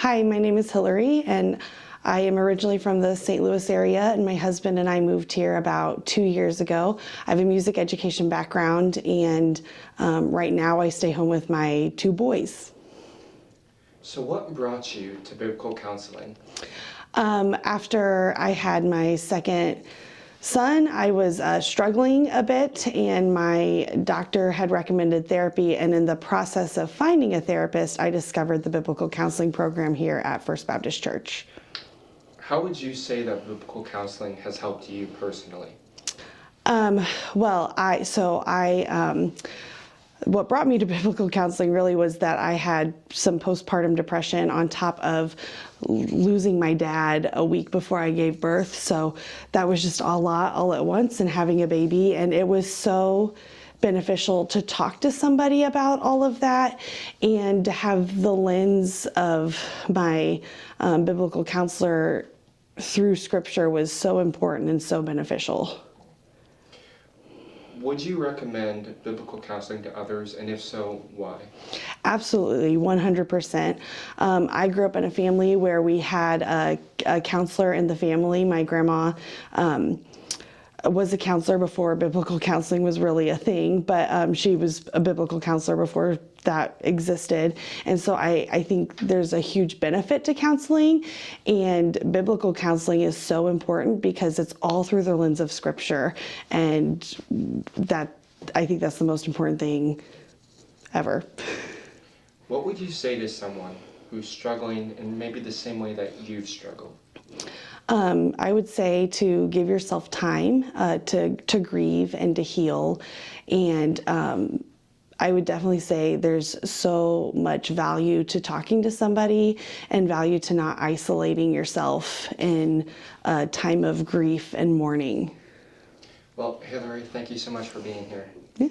Hi, my name is Hillary, and I am originally from the St. Louis area, and my husband and I moved here about 2 years ago. I have a music education background, and right now I stay home with my 2 boys. So what brought you to biblical counseling? After I had my second son, I was struggling a bit, and my doctor had recommended therapy. And in the process of finding a therapist, I discovered the biblical counseling program here at First Baptist Church. How would you say that biblical counseling has helped you personally? What brought me to biblical counseling really was that I had some postpartum depression on top of losing my dad a week before I gave birth. So that was just a lot all at once, and having a baby. And it was so beneficial to talk to somebody about all of that and to have the lens of my biblical counselor through scripture was so important and so beneficial. Would you recommend biblical counseling to others, and if so, why? Absolutely, 100%. I grew up in a family where we had a counselor in the family. My grandma was a counselor before biblical counseling was really a thing, but she was a biblical counselor before that existed. And so I think there's a huge benefit to counseling, and biblical counseling is so important because it's all through the lens of scripture, and I think that's the most important thing ever. What would you say to someone who's struggling in maybe the same way that you've struggled? I would say to give yourself time to grieve and to heal. And I would definitely say there's so much value to talking to somebody and value to not isolating yourself in a time of grief and mourning. Well, Hillary, thank you so much for being here. Yeah.